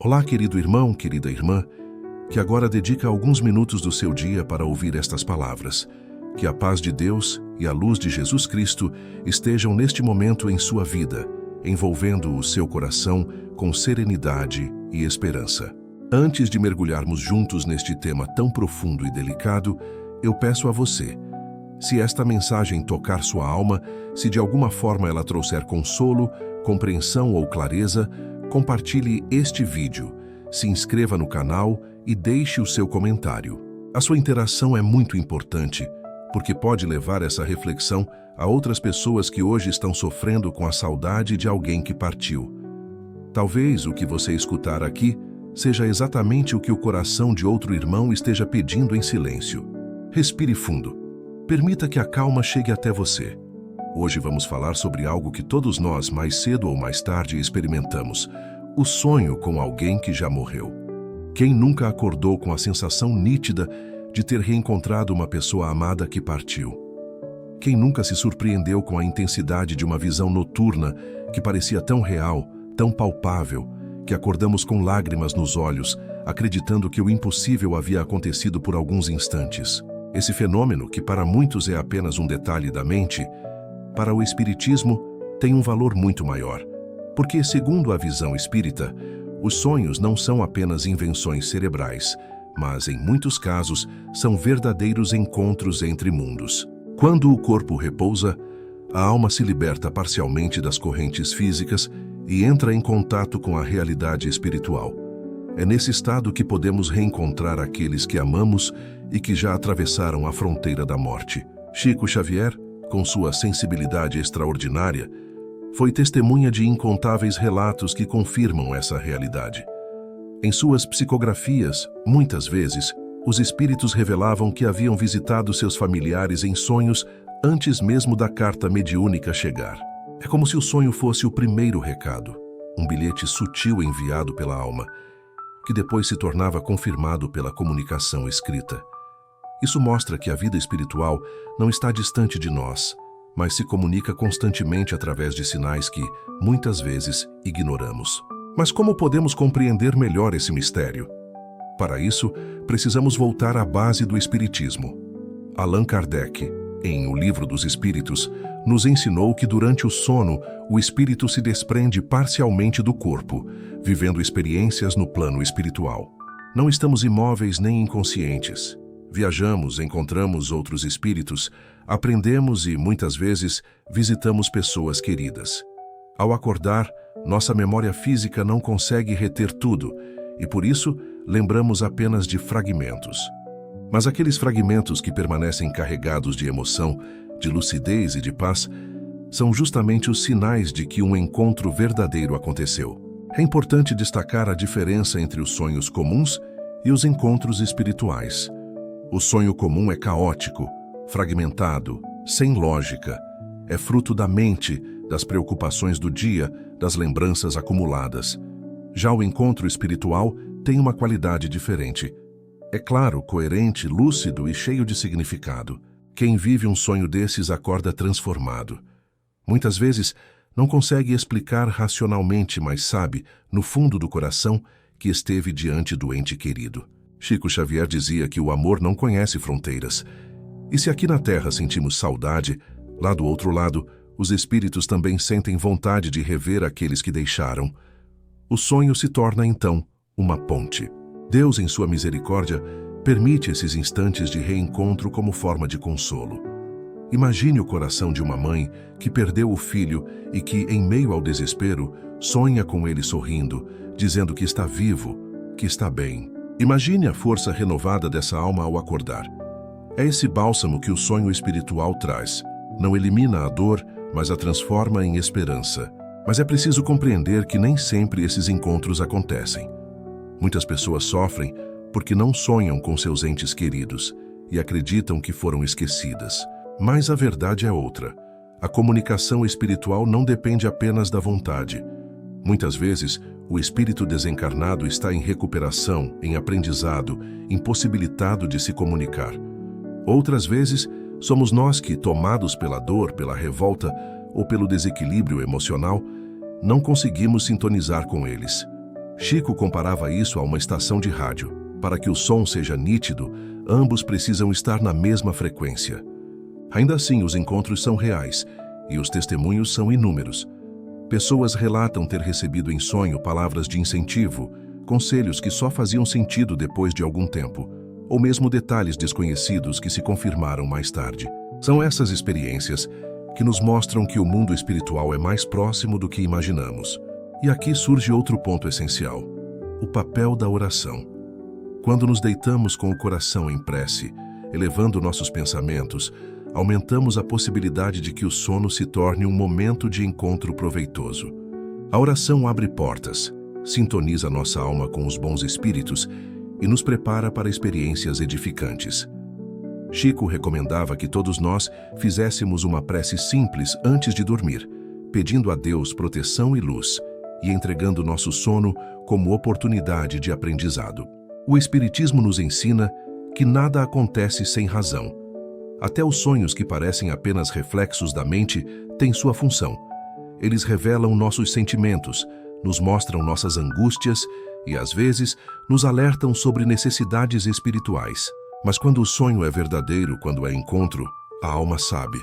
Olá, querido irmão, querida irmã, que agora dedica alguns minutos do seu dia para ouvir estas palavras. Que a paz de Deus e a luz de Jesus Cristo estejam neste momento em sua vida, envolvendo o seu coração com serenidade e esperança. Antes de mergulharmos juntos neste tema tão profundo e delicado, eu peço a você, se esta mensagem tocar sua alma, se de alguma forma ela trouxer consolo, compreensão ou clareza, compartilhe este vídeo, se inscreva no canal e deixe o seu comentário. A sua interação é muito importante, porque pode levar essa reflexão a outras pessoas que hoje estão sofrendo com a saudade de alguém que partiu. Talvez o que você escutar aqui seja exatamente o que o coração de outro irmão esteja pedindo em silêncio. Respire fundo. Permita que a calma chegue até você. Hoje vamos falar sobre algo que todos nós, mais cedo ou mais tarde, experimentamos: o sonho com alguém que já morreu. Quem nunca acordou com a sensação nítida de ter reencontrado uma pessoa amada que partiu? Quem nunca se surpreendeu com a intensidade de uma visão noturna que parecia tão real, tão palpável, que acordamos com lágrimas nos olhos, acreditando que o impossível havia acontecido por alguns instantes? Esse fenômeno, que para muitos é apenas um detalhe da mente, para o Espiritismo tem um valor muito maior. Porque, segundo a visão espírita, os sonhos não são apenas invenções cerebrais, mas, em muitos casos, são verdadeiros encontros entre mundos. Quando o corpo repousa, a alma se liberta parcialmente das correntes físicas e entra em contato com a realidade espiritual. É nesse estado que podemos reencontrar aqueles que amamos e que já atravessaram a fronteira da morte. Chico Xavier, com sua sensibilidade extraordinária, foi testemunha de incontáveis relatos que confirmam essa realidade. Em suas psicografias, muitas vezes, os espíritos revelavam que haviam visitado seus familiares em sonhos antes mesmo da carta mediúnica chegar. É como se o sonho fosse o primeiro recado, um bilhete sutil enviado pela alma, que depois se tornava confirmado pela comunicação escrita. Isso mostra que a vida espiritual não está distante de nós, mas se comunica constantemente através de sinais que, muitas vezes, ignoramos. Mas como podemos compreender melhor esse mistério? Para isso, precisamos voltar à base do Espiritismo. Allan Kardec, em O Livro dos Espíritos, nos ensinou que durante o sono, o espírito se desprende parcialmente do corpo, vivendo experiências no plano espiritual. Não estamos imóveis nem inconscientes. Viajamos, encontramos outros espíritos, aprendemos e, muitas vezes, visitamos pessoas queridas. Ao acordar, nossa memória física não consegue reter tudo e, por isso, lembramos apenas de fragmentos. Mas aqueles fragmentos que permanecem carregados de emoção, de lucidez e de paz, são justamente os sinais de que um encontro verdadeiro aconteceu. É importante destacar a diferença entre os sonhos comuns e os encontros espirituais. O sonho comum é caótico, fragmentado, sem lógica. É fruto da mente, das preocupações do dia, das lembranças acumuladas. Já o encontro espiritual tem uma qualidade diferente. É claro, coerente, lúcido e cheio de significado. Quem vive um sonho desses acorda transformado. Muitas vezes não consegue explicar racionalmente, mas sabe, no fundo do coração, que esteve diante do ente querido. Chico Xavier dizia que o amor não conhece fronteiras. E se aqui na Terra sentimos saudade, lá do outro lado, os espíritos também sentem vontade de rever aqueles que deixaram. O sonho se torna, então, uma ponte. Deus, em sua misericórdia, permite esses instantes de reencontro como forma de consolo. Imagine o coração de uma mãe que perdeu o filho e que, em meio ao desespero, sonha com ele sorrindo, dizendo que está vivo, que está bem. Imagine a força renovada dessa alma ao acordar. É esse bálsamo que o sonho espiritual traz. Não elimina a dor, mas a transforma em esperança. Mas é preciso compreender que nem sempre esses encontros acontecem. Muitas pessoas sofrem porque não sonham com seus entes queridos e acreditam que foram esquecidas. Mas a verdade é outra. A comunicação espiritual não depende apenas da vontade. Muitas vezes, o espírito desencarnado está em recuperação, em aprendizado, impossibilitado de se comunicar. Outras vezes, somos nós que, tomados pela dor, pela revolta ou pelo desequilíbrio emocional, não conseguimos sintonizar com eles. Chico comparava isso a uma estação de rádio. Para que o som seja nítido, ambos precisam estar na mesma frequência. Ainda assim, os encontros são reais e os testemunhos são inúmeros. Pessoas relatam ter recebido em sonho palavras de incentivo, conselhos que só faziam sentido depois de algum tempo, ou mesmo detalhes desconhecidos que se confirmaram mais tarde. São essas experiências que nos mostram que o mundo espiritual é mais próximo do que imaginamos. E aqui surge outro ponto essencial: o papel da oração. Quando nos deitamos com o coração em prece, elevando nossos pensamentos, aumentamos a possibilidade de que o sono se torne um momento de encontro proveitoso. A oração abre portas, sintoniza nossa alma com os bons espíritos e nos prepara para experiências edificantes. Chico recomendava que todos nós fizéssemos uma prece simples antes de dormir, pedindo a Deus proteção e luz e entregando nosso sono como oportunidade de aprendizado. O Espiritismo nos ensina que nada acontece sem razão. Até os sonhos que parecem apenas reflexos da mente têm sua função. Eles revelam nossos sentimentos, nos mostram nossas angústias e, às vezes, nos alertam sobre necessidades espirituais. Mas quando o sonho é verdadeiro, quando é encontro, a alma sabe.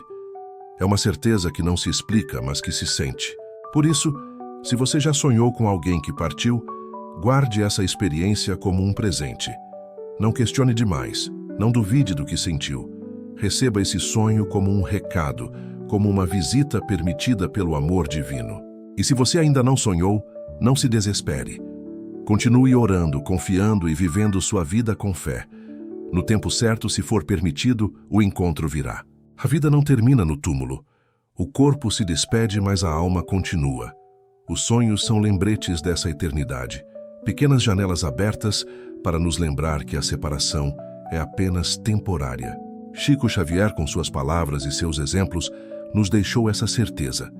É uma certeza que não se explica, mas que se sente. Por isso, se você já sonhou com alguém que partiu, guarde essa experiência como um presente. Não questione demais, não duvide do que sentiu. Receba esse sonho como um recado, como uma visita permitida pelo amor divino. E se você ainda não sonhou, não se desespere. Continue orando, confiando e vivendo sua vida com fé. No tempo certo, se for permitido, o encontro virá. A vida não termina no túmulo. O corpo se despede, mas a alma continua. Os sonhos são lembretes dessa eternidade, pequenas janelas abertas para nos lembrar que a separação é apenas temporária. Chico Xavier, com suas palavras e seus exemplos, nos deixou essa certeza.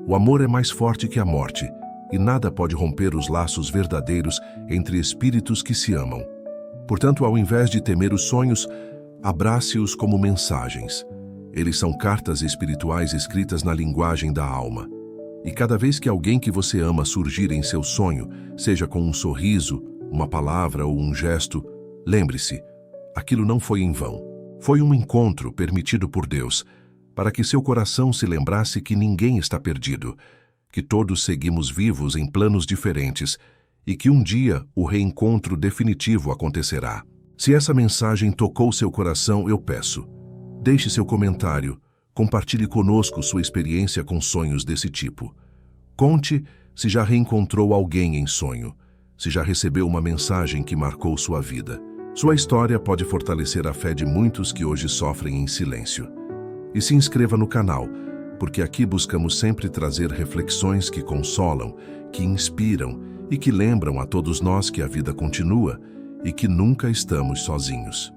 O amor é mais forte que a morte, e nada pode romper os laços verdadeiros entre espíritos que se amam. Portanto, ao invés de temer os sonhos, abrace-os como mensagens. Eles são cartas espirituais escritas na linguagem da alma. E cada vez que alguém que você ama surgir em seu sonho, seja com um sorriso, uma palavra ou um gesto, lembre-se, aquilo não foi em vão. Foi um encontro permitido por Deus, para que seu coração se lembrasse que ninguém está perdido, que todos seguimos vivos em planos diferentes e que um dia o reencontro definitivo acontecerá. Se essa mensagem tocou seu coração, eu peço, deixe seu comentário, compartilhe conosco sua experiência com sonhos desse tipo. Conte se já reencontrou alguém em sonho, se já recebeu uma mensagem que marcou sua vida. Sua história pode fortalecer a fé de muitos que hoje sofrem em silêncio. E se inscreva no canal, porque aqui buscamos sempre trazer reflexões que consolam, que inspiram e que lembram a todos nós que a vida continua e que nunca estamos sozinhos.